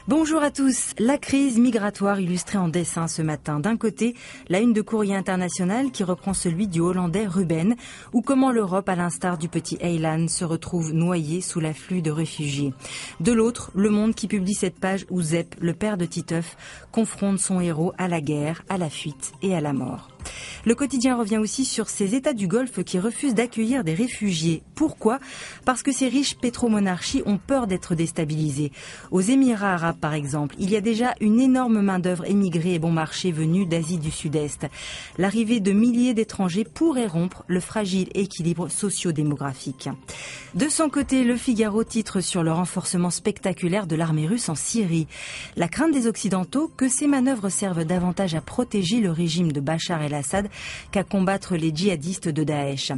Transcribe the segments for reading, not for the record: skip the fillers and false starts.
Bonjour à tous. La crise migratoire illustrée en dessin ce matin. D'un côté, la une de Courrier International qui reprend celui du Hollandais Ruben, ou comment l'Europe, à l'instar du petit Aylan, se retrouve noyée sous l'afflux de réfugiés. De l'autre, Le Monde qui publie cette page où Zep, le père de Titeuf, confronte son héros à la guerre, à la fuite et à la mort. Le quotidien revient aussi sur ces États du Golfe qui refusent d'accueillir des réfugiés. Pourquoi ? Parce que ces riches pétromonarchies ont peur d'être déstabilisées. Aux Émirats arabes, par exemple, il y a déjà une énorme main-d'œuvre émigrée et bon marché venue d'Asie du Sud-Est. L'arrivée de milliers d'étrangers pourrait rompre le fragile équilibre socio-démographique. De son côté, Le Figaro titre sur le renforcement spectaculaire de l'armée russe en Syrie. La crainte des Occidentaux que ces manœuvres servent davantage à protéger le régime de Bachar el-Assad qu'à combattre les djihadistes de Daesh.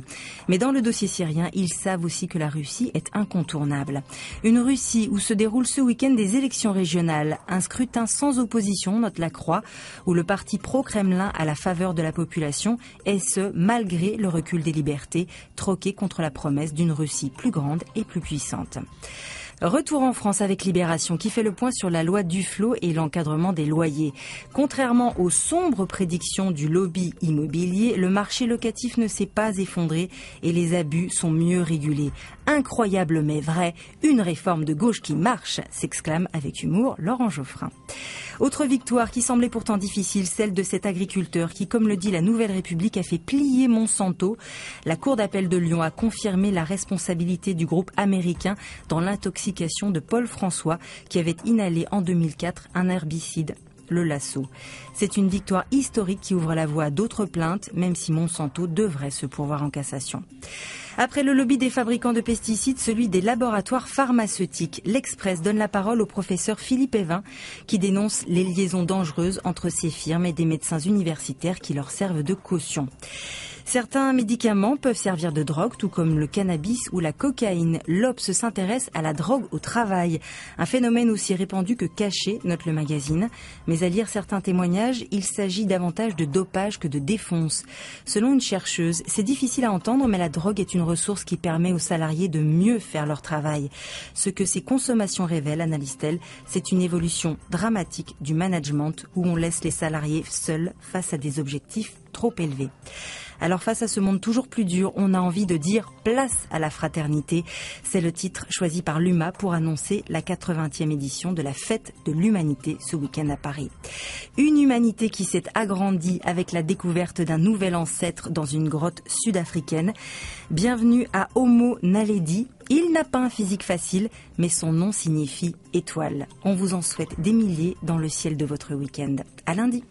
Mais dans le dossier syrien, ils savent aussi que la Russie est incontournable. Une Russie où se déroulent ce week-end des élections régionales, un scrutin sans opposition, note la Croix, où le parti pro-Kremlin a la faveur de la population, et ce, malgré le recul des libertés, troqué contre la promesse d'une Russie plus grande et plus puissante. Retour en France avec Libération qui fait le point sur la loi Duflot et l'encadrement des loyers. Contrairement aux sombres prédictions du lobby immobilier, le marché locatif ne s'est pas effondré et les abus sont mieux régulés. Incroyable mais vrai, une réforme de gauche qui marche, s'exclame avec humour Laurent Geoffrin. Autre victoire qui semblait pourtant difficile, celle de cet agriculteur qui, comme le dit la Nouvelle République, a fait plier Monsanto. La Cour d'appel de Lyon a confirmé la responsabilité du groupe américain dans l'intoxication de Paul François qui avait inhalé en 2004 un herbicide, le Lasso. C'est une victoire historique qui ouvre la voie à d'autres plaintes, même si Monsanto devrait se pourvoir en cassation. Après le lobby des fabricants de pesticides, celui des laboratoires pharmaceutiques. L'Express donne la parole au professeur Philippe Evin qui dénonce les liaisons dangereuses entre ces firmes et des médecins universitaires qui leur servent de caution. Certains médicaments peuvent servir de drogue, tout comme le cannabis ou la cocaïne. L'Obs s'intéresse à la drogue au travail, un phénomène aussi répandu que caché, note le magazine. Mais à lire certains témoignages, il s'agit davantage de dopage que de défonce. Selon une chercheuse, c'est difficile à entendre, mais la drogue est une ressource qui permet aux salariés de mieux faire leur travail. Ce que ces consommations révèlent, analyse-t-elle, c'est une évolution dramatique du management où on laisse les salariés seuls face à des objectifs trop élevés. Alors face à ce monde toujours plus dur, on a envie de dire place à la fraternité. C'est le titre choisi par l'UMA pour annoncer la 80e édition de la Fête de l'Humanité ce week-end à Paris. Une humanité qui s'est agrandie avec la découverte d'un nouvel ancêtre dans une grotte sud-africaine. Bienvenue à Homo naledi. Il n'a pas un physique facile, mais son nom signifie étoile. On vous en souhaite des milliers dans le ciel de votre week-end. À lundi.